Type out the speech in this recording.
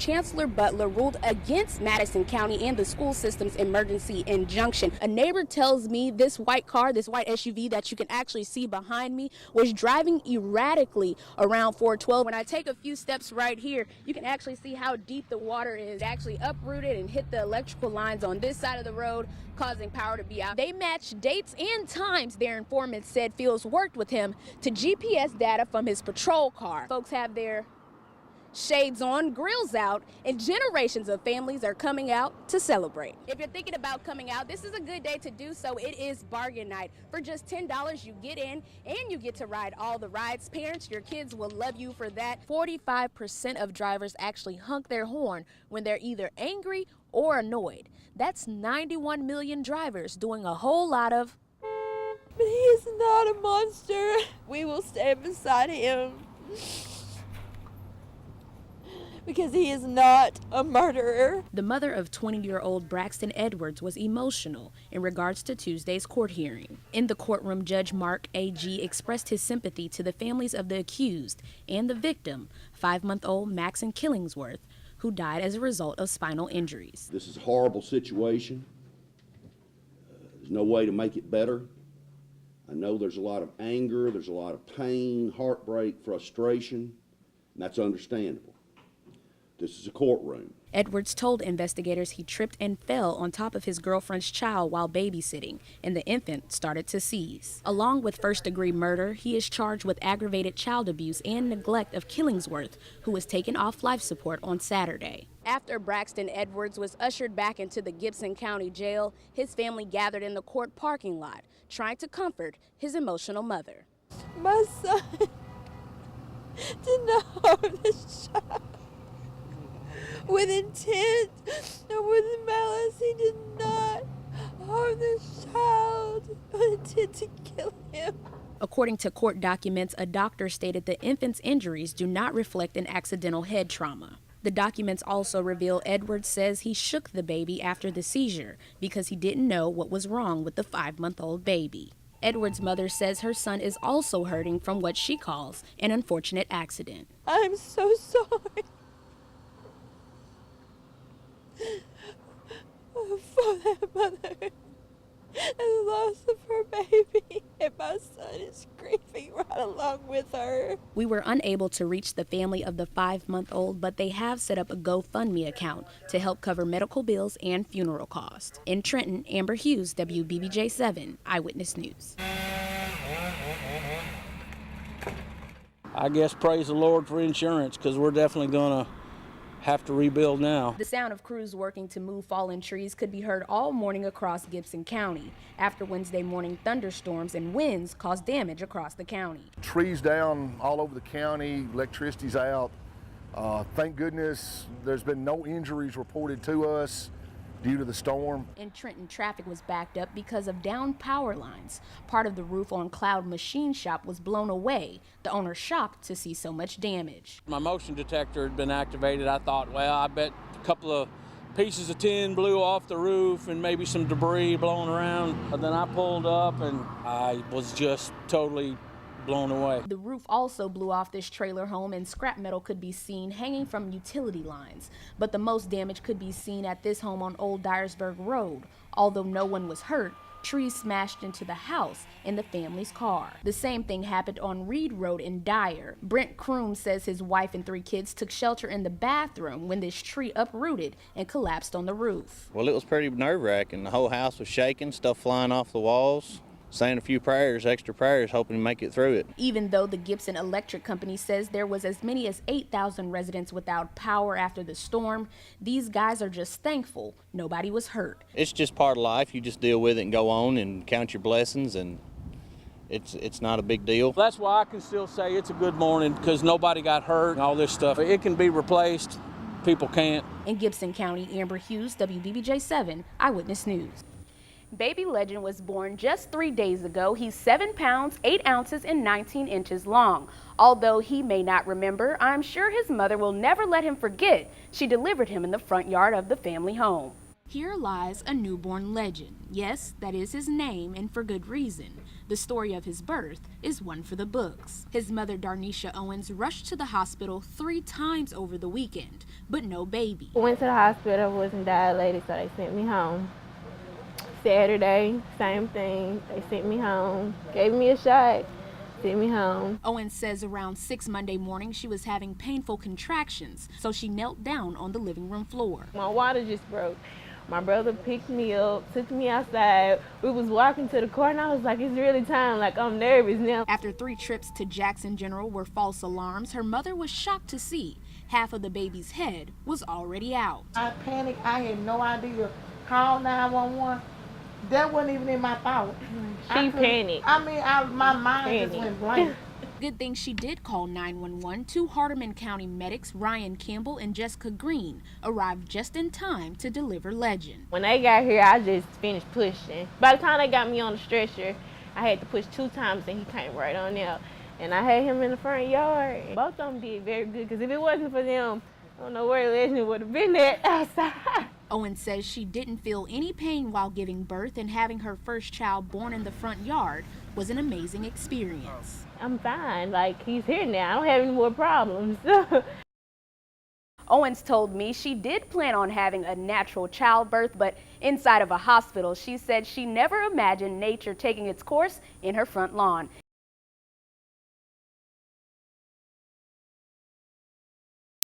Chancellor Butler ruled against Madison County and the school system's emergency injunction. A neighbor tells me this white car, this white SUV that you can actually see behind me, was driving erratically around 412. When I take a few steps right here, you can actually see how deep the water is. It actually uprooted and hit the electrical lines on this side of the road, causing power to be out. They matched dates and times their informant said Fields worked with him to GPS data from his patrol car. Folks have their shades on, grills out, and generations of families are coming out to celebrate. If you're thinking about coming out, this is a good day to do so. It is bargain night. For just $10, you get in and you get to ride all the rides. Parents, your kids will love you for that. 45% of drivers actually honk their horn when they're either angry or annoyed. That's 91 million drivers doing a whole lot of. But he is not a monster. We will stand beside him. Because he is not a murderer. The mother of 20-year-old Braxton Edwards was emotional in regards to Tuesday's court hearing. In the courtroom, Judge Mark A.G. expressed his sympathy to the families of the accused and the victim, 5-month-old Maxon Killingsworth, who died as a result of spinal injuries. This is a horrible situation. There's no way to make it better. I know there's a lot of anger, there's a lot of pain, heartbreak, frustration, and that's understandable. This is a courtroom. Edwards told investigators he tripped and fell on top of his girlfriend's child while babysitting, and the infant started to seize. Along with first-degree murder, he is charged with aggravated child abuse and neglect of Killingsworth, who was taken off life support on Saturday. After Braxton Edwards was ushered back into the Gibson County Jail, his family gathered in the court parking lot, trying to comfort his emotional mother. My son did not harm this child. With intent and with malice, he did not harm this child with intent to kill him. According to court documents, a doctor stated the infant's injuries do not reflect an accidental head trauma. The documents also reveal Edwards says he shook the baby after the seizure because he didn't know what was wrong with the 5-month-old baby. Edwards' mother says her son is also hurting from what she calls an unfortunate accident. I'm so sorry for that mother and the loss of her baby, and my son is grieving right along with her. We were unable to reach the family of the 5-month-old, but they have set up a GoFundMe account to help cover medical bills and funeral costs. In Trenton, Amber Hughes, WBBJ-7 Eyewitness News. I guess praise the Lord for insurance, because we're definitely going to have to rebuild now. The sound of crews working to move fallen trees could be heard all morning across Gibson County after Wednesday morning thunderstorms and winds caused damage across the county. Trees down all over the county, electricity's out. Thank goodness there's been no injuries reported to us due to the storm. In Trenton, traffic was backed up because of downed power lines. Part of the roof on Cloud Machine Shop was blown away. The owner shocked to see so much damage. My motion detector had been activated. I thought, well, I bet a couple of pieces of tin blew off the roof and maybe some debris blowing around. But then I pulled up and I was just totally blown away. The roof also blew off this trailer home, and scrap metal could be seen hanging from utility lines. But the most damage could be seen at this home on Old Dyersburg Road. Although no one was hurt, trees smashed into the house and the family's car. The same thing happened on Reed Road in Dyer. Brent Kroom says his wife and 3 kids took shelter in the bathroom when this tree uprooted and collapsed on the roof. Well, it was pretty nerve-wracking. The whole house was shaking, stuff flying off the walls. Saying a few prayers, extra prayers, hoping to make it through it. Even though the Gibson Electric Company says there was as many as 8,000 residents without power after the storm, these guys are just thankful nobody was hurt. It's just part of life. You just deal with it and go on and count your blessings, and it's not a big deal. That's why I can still say it's a good morning, because nobody got hurt and all this stuff. It can be replaced. People can't. In Gibson County, Amber Hughes, WBBJ-7 Eyewitness News. Baby Legend was born just 3 days ago. He's 7 pounds, 8 ounces, and 19 inches long. Although he may not remember, I'm sure his mother will never let him forget she delivered him in the front yard of the family home. Here lies a newborn legend. Yes, that is his name, and for good reason. The story of his birth is one for the books. His mother, Darnisha Owens, rushed to the hospital 3 times over the weekend, but no baby. Went to the hospital, wasn't dilated, so they sent me home. Saturday, same thing, they sent me home, gave me a shot, sent me home. Owens says around 6 Monday morning she was having painful contractions, so she knelt down on the living room floor. My water just broke. My brother picked me up, took me outside. We was walking to the car and I was like, it's really time, like I'm nervous now. After 3 trips to Jackson General were false alarms, her mother was shocked to see half of the baby's head was already out. I panicked, I had no idea. Call 911. That wasn't even in my thought. She panicked. I mean, my mind just went blank. Good thing she did call 911. 2 Hardeman County medics, Ryan Campbell and Jessica Green, arrived just in time to deliver Legend. When they got here, I just finished pushing. By the time they got me on the stretcher, I had to push 2 times and he came right on out. And I had him in the front yard. Both of them did very good, because if it wasn't for them, I don't know where Legend would have been at outside. Owen says she didn't feel any pain while giving birth, and having her first child born in the front yard was an amazing experience. I'm fine, like he's here now, I don't have any more problems. Owens told me she did plan on having a natural childbirth, but inside of a hospital, she said she never imagined nature taking its course in her front lawn.